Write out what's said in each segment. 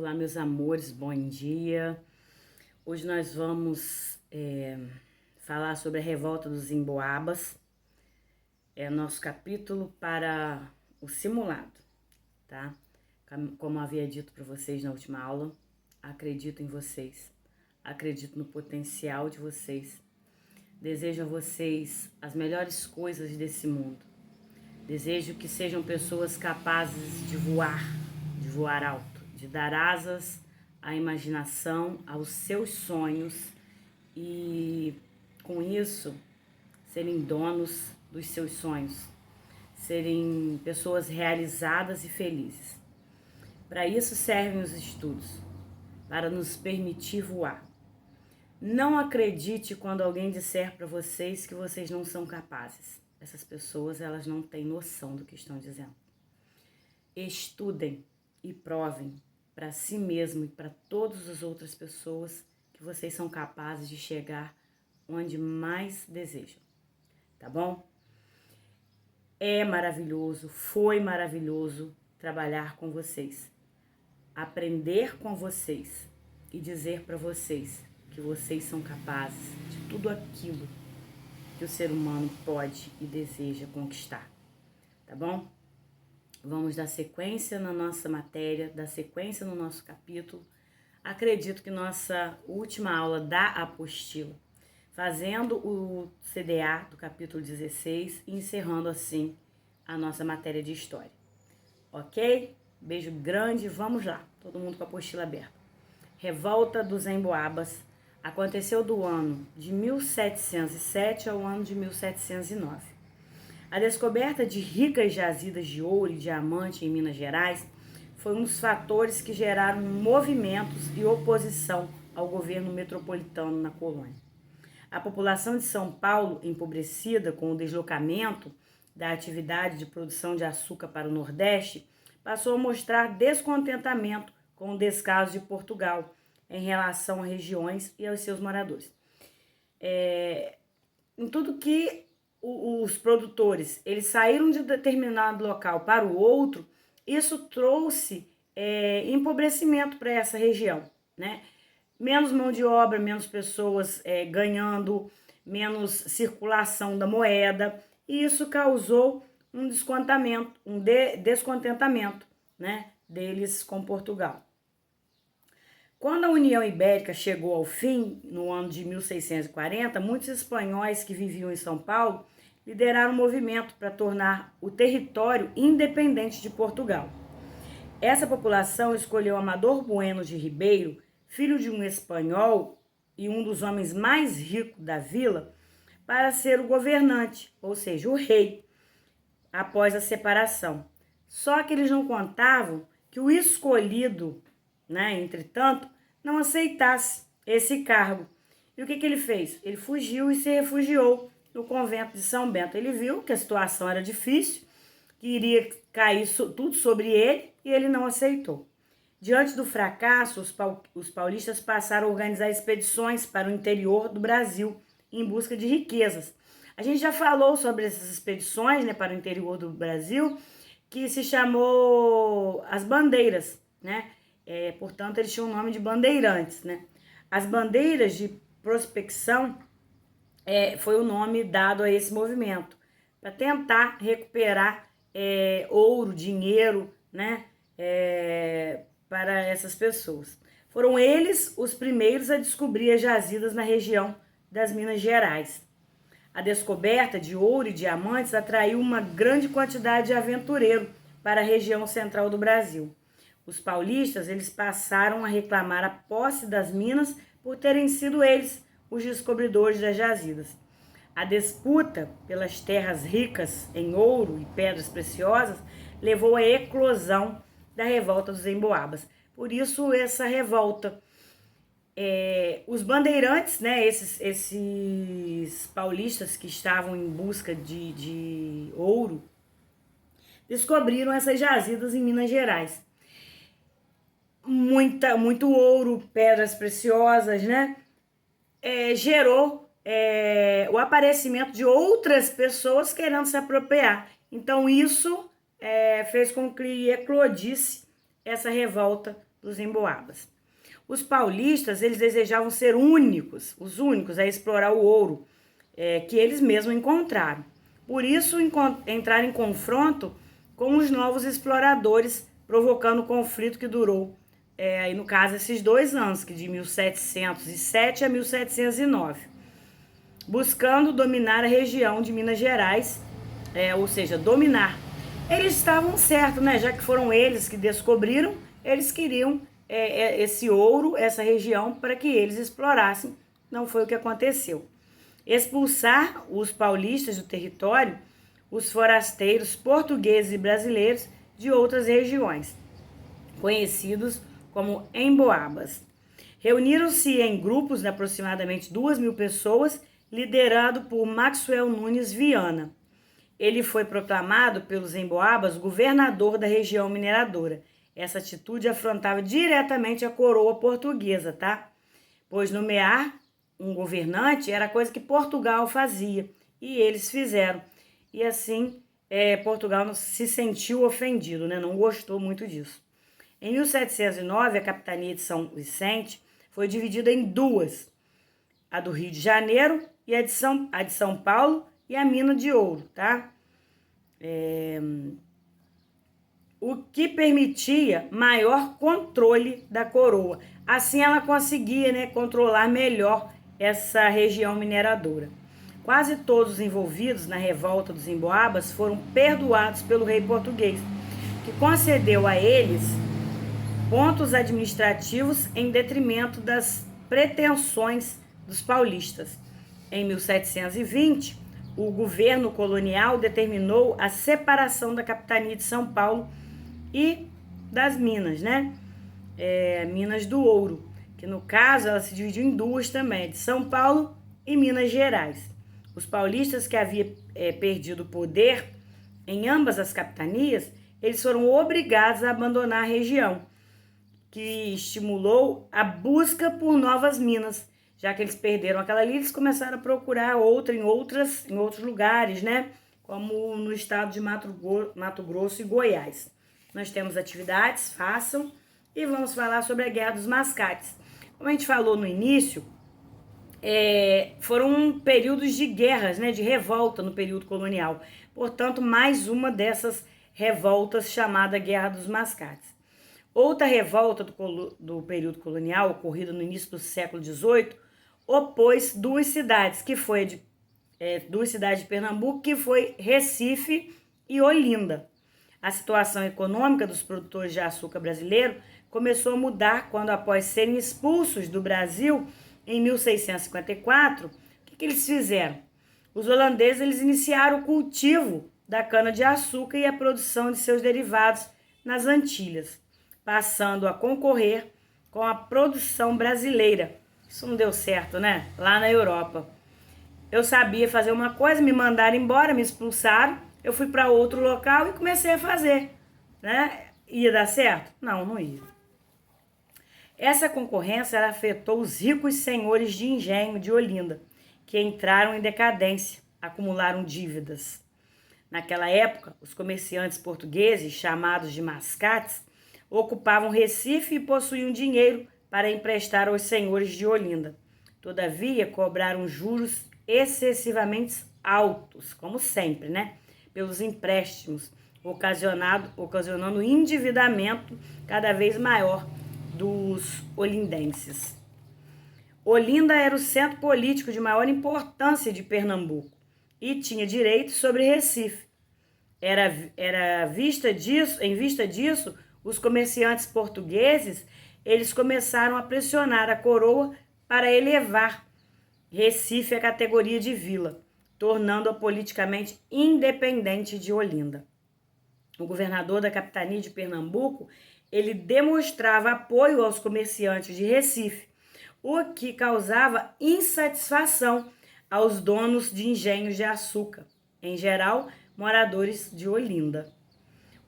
Olá, meus amores, bom dia. Hoje nós vamos falar sobre a revolta dos Emboabas. É o nosso capítulo para o simulado, tá? Como eu havia dito para vocês na última aula, acredito em vocês, acredito no potencial de vocês. Desejo a vocês as melhores coisas desse mundo. Desejo que sejam pessoas capazes de voar alto, de dar asas à imaginação, aos seus sonhos e, com isso, serem donos dos seus sonhos, serem pessoas realizadas e felizes. Para isso servem os estudos, para nos permitir voar. Não acredite quando alguém disser para vocês que vocês não são capazes. Essas pessoas, elas não têm noção do que estão dizendo. Estudem e provem para si mesmo e para todas as outras pessoas que vocês são capazes de chegar onde mais desejam, tá bom? É maravilhoso, foi maravilhoso trabalhar com vocês, aprender com vocês e dizer para vocês que vocês são capazes de tudo aquilo que o ser humano pode e deseja conquistar, tá bom? Vamos dar sequência na nossa matéria, dar sequência no nosso capítulo. Acredito que nossa última aula da apostila, fazendo o CDA do capítulo 16 e encerrando assim a nossa matéria de história. Ok? Beijo grande, vamos lá, todo mundo com a apostila aberta. Revolta dos Emboabas aconteceu do ano de 1707 ao ano de 1709. A descoberta de ricas jazidas de ouro e diamante em Minas Gerais foi um dos fatores que geraram movimentos e oposição ao governo metropolitano na colônia. A população de São Paulo, empobrecida com o deslocamento da atividade de produção de açúcar para o Nordeste, passou a mostrar descontentamento com o descaso de Portugal em relação a regiões e aos seus moradores. Em tudo que os produtores eles saíram de determinado local para o outro, isso trouxe empobrecimento para essa região, né? Menos mão de obra, menos pessoas ganhando, menos circulação da moeda, e isso causou um descontentamento, né, deles com Portugal. Quando a União Ibérica chegou ao fim, no ano de 1640, muitos espanhóis que viviam em São Paulo lideraram um movimento para tornar o território independente de Portugal. Essa população escolheu Amador Bueno de Ribeiro, filho de um espanhol e um dos homens mais ricos da vila, para ser o governante, ou seja, o rei, após a separação. Só que eles não contavam que o escolhido, entretanto, não aceitasse esse cargo. E o que ele fez? Ele fugiu e se refugiou no convento de São Bento. Ele viu que a situação era difícil, que iria cair tudo sobre ele, e ele não aceitou. Diante do fracasso, os paulistas passaram a organizar expedições para o interior do Brasil em busca de riquezas. A gente já falou sobre essas expedições, para o interior do Brasil, que se chamou as bandeiras, portanto, eles tinham o nome de bandeirantes, As bandeiras de prospecção foi o nome dado a esse movimento, para tentar recuperar ouro, dinheiro, para essas pessoas. Foram eles os primeiros a descobrir as jazidas na região das Minas Gerais. A descoberta de ouro e diamantes atraiu uma grande quantidade de aventureiros para a região central do Brasil. Os paulistas eles passaram a reclamar a posse das minas por terem sido eles os descobridores das jazidas. A disputa pelas terras ricas em ouro e pedras preciosas levou à eclosão da revolta dos Emboabas. Por isso, essa revolta. Os bandeirantes, esses paulistas que estavam em busca de ouro, descobriram essas jazidas em Minas Gerais. Muito ouro, pedras preciosas, gerou o aparecimento de outras pessoas querendo se apropriar. Então, isso fez com que eclodisse essa revolta dos emboabas. Os paulistas, eles desejavam ser únicos, os únicos a explorar o ouro que eles mesmos encontraram. Por isso, entraram em confronto com os novos exploradores, provocando um conflito que durou, aí no caso, esses 2 anos, que de 1707 a 1709, buscando dominar a região de Minas Gerais, ou seja, dominar. Eles estavam certos, né? Já que foram eles que descobriram, eles queriam esse ouro, essa região, para que eles explorassem. Não foi o que aconteceu. Expulsar os paulistas do território, os forasteiros portugueses e brasileiros de outras regiões, conhecidos como emboabas. Reuniram-se em grupos de aproximadamente 2.000 pessoas, liderado por Maxwell Nunes Viana. Ele foi proclamado pelos emboabas governador da região mineradora. Essa atitude afrontava diretamente a coroa portuguesa, tá? Pois nomear um governante era coisa que Portugal fazia, e eles fizeram. E assim, Portugal se sentiu ofendido, né? Não gostou muito disso. Em 1709, a capitania de São Vicente foi dividida em 2, a do Rio de Janeiro e a de São Paulo e a mina de ouro, tá? O que permitia maior controle da coroa. Assim ela conseguia, né, controlar melhor essa região mineradora. Quase todos os envolvidos na revolta dos emboabas foram perdoados pelo rei português, que concedeu a eles pontos administrativos em detrimento das pretensões dos paulistas. Em 1720, o governo colonial determinou a separação da capitania de São Paulo e das minas, né? Minas do Ouro, que no caso ela se dividiu em 2 também, de São Paulo e Minas Gerais. Os paulistas que haviam perdido o poder em ambas as capitanias, eles foram obrigados a abandonar a região, que estimulou a busca por novas minas. Já que eles perderam aquela ali, eles começaram a procurar outra em outros lugares, né? Como no estado de Mato Grosso e Goiás. Nós temos atividades, façam, e vamos falar sobre a Guerra dos Mascates. Como a gente falou no início, foram períodos de guerras, né? De revolta no período colonial. Portanto, mais uma dessas revoltas chamada Guerra dos Mascates. Outra revolta do período colonial, ocorrida no início do século XVIII, opôs 2 cidades, que foi 2 cidades de Pernambuco, que foi Recife e Olinda. A situação econômica dos produtores de açúcar brasileiro começou a mudar quando, após serem expulsos do Brasil em 1654, o que eles fizeram? Os holandeses eles iniciaram o cultivo da cana-de-açúcar e a produção de seus derivados nas Antilhas, passando a concorrer com a produção brasileira. Isso não deu certo, né? Lá na Europa. Eu sabia fazer uma coisa, me mandaram embora, me expulsaram, eu fui para outro local e comecei a fazer, né? Ia dar certo? Não, não ia. Essa concorrência afetou os ricos senhores de engenho de Olinda, que entraram em decadência, acumularam dívidas. Naquela época, os comerciantes portugueses, chamados de mascates, ocupavam Recife e possuíam dinheiro para emprestar aos senhores de Olinda. Todavia, cobraram juros excessivamente altos, como sempre, né? Pelos empréstimos, ocasionando endividamento cada vez maior dos olindenses. Olinda era o centro político de maior importância de Pernambuco e tinha direito sobre Recife. Em vista disso, os comerciantes portugueses eles começaram a pressionar a coroa para elevar Recife à categoria de vila, tornando-a politicamente independente de Olinda. O governador da capitania de Pernambuco ele demonstrava apoio aos comerciantes de Recife, o que causava insatisfação aos donos de engenhos de açúcar, em geral, moradores de Olinda.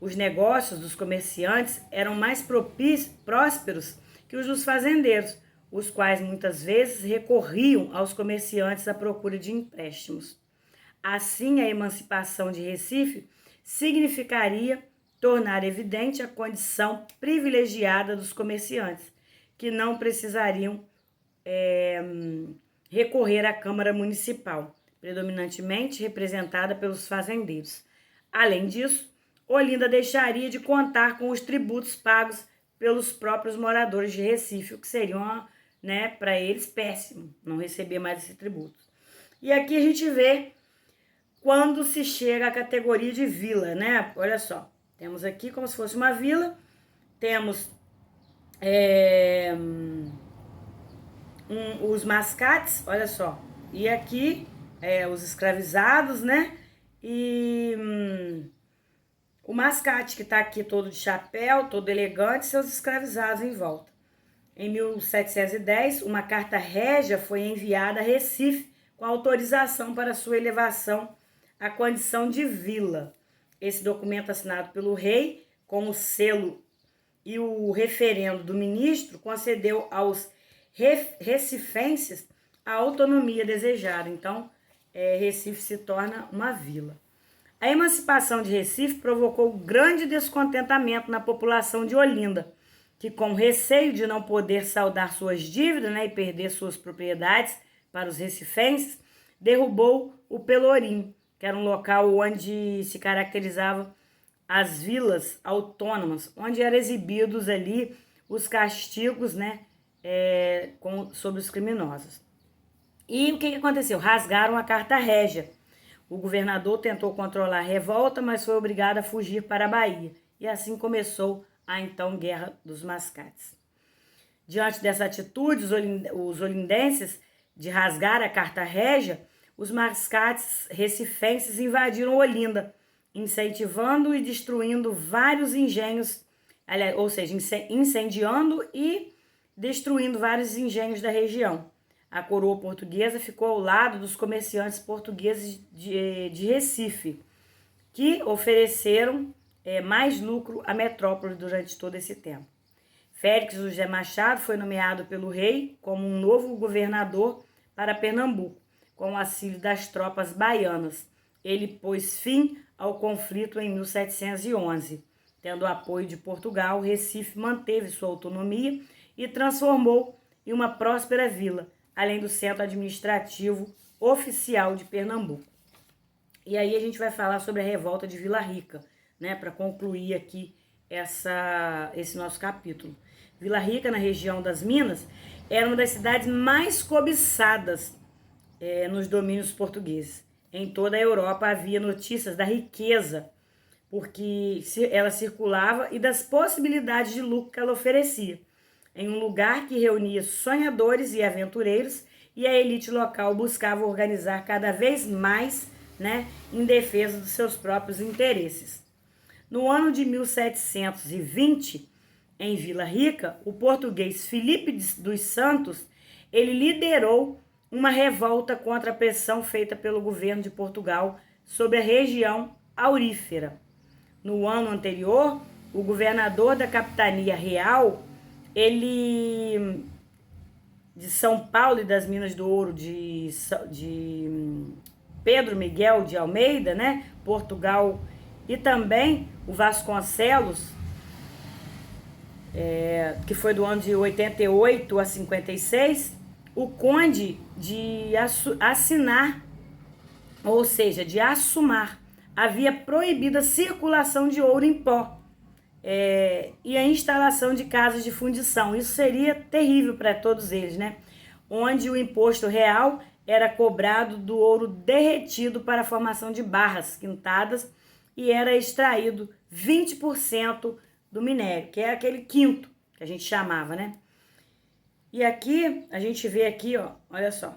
Os negócios dos comerciantes eram mais prósperos que os dos fazendeiros, os quais muitas vezes recorriam aos comerciantes à procura de empréstimos. Assim, a emancipação de Recife significaria tornar evidente a condição privilegiada dos comerciantes, que não precisariam recorrer à Câmara Municipal, predominantemente representada pelos fazendeiros. Além disso, Olinda deixaria de contar com os tributos pagos pelos próprios moradores de Recife, o que seriam, né, para eles péssimo, não receber mais esse tributo. E aqui a gente vê quando se chega à categoria de vila, né? Olha só, temos aqui como se fosse uma vila, temos os mascates, olha só, e aqui os escravizados, né? E o mascate que tá aqui todo de chapéu, todo elegante, seus escravizados em volta. Em 1710, uma carta régia foi enviada a Recife com autorização para sua elevação à condição de vila. Esse documento assinado pelo rei, com o selo e o referendo do ministro, concedeu aos recifenses a autonomia desejada. Então, Recife se torna uma vila. A emancipação de Recife provocou grande descontentamento na população de Olinda, que, com receio de não poder saldar suas dívidas, né, e perder suas propriedades para os recifenses, derrubou o Pelourinho, que era um local onde se caracterizava as vilas autônomas, onde eram exibidos ali os castigos, né, sobre os criminosos. E o que aconteceu? Rasgaram a carta régia. O governador tentou controlar a revolta, mas foi obrigado a fugir para a Bahia. E assim começou a então Guerra dos Mascates. Diante dessa atitude, os olindenses de rasgar a carta régia, os mascates recifenses invadiram Olinda, incentivando e destruindo vários engenhos, ou seja, incendiando e destruindo vários engenhos da região. A coroa portuguesa ficou ao lado dos comerciantes portugueses de Recife, que ofereceram mais lucro à metrópole durante todo esse tempo. Félix José Machado foi nomeado pelo rei como um novo governador para Pernambuco, com o auxílio das tropas baianas. Ele pôs fim ao conflito em 1711. Tendo o apoio de Portugal, Recife manteve sua autonomia e transformou em uma próspera vila, além do centro administrativo oficial de Pernambuco. E aí a gente vai falar sobre a revolta de Vila Rica, né, para concluir aqui esse nosso capítulo. Vila Rica, na região das Minas, era uma das cidades mais cobiçadas nos domínios portugueses. Em toda a Europa havia notícias da riqueza, porque ela circulava, e das possibilidades de lucro que ela oferecia, em um lugar que reunia sonhadores e aventureiros, e a elite local buscava organizar cada vez mais, né, em defesa dos seus próprios interesses. No ano de 1720, em Vila Rica, o português Filipe dos Santos, ele liderou uma revolta contra a pressão feita pelo governo de Portugal sobre a região aurífera. No ano anterior, o governador da capitania real, de São Paulo e das Minas do Ouro, de Pedro Miguel de Almeida, né, Portugal, e também o Vasconcelos, que foi do ano de 88 a 56, o conde de assinar, ou seja, de assumar, havia proibido a circulação de ouro em pó e a instalação de casas de fundição. Isso seria terrível para todos eles, né? Onde o imposto real era cobrado do ouro derretido para a formação de barras quintadas e era extraído 20% do minério, que é aquele quinto que a gente chamava, né? E aqui, a gente vê aqui, ó, olha só,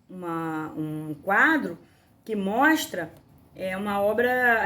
um quadro que mostra uma obra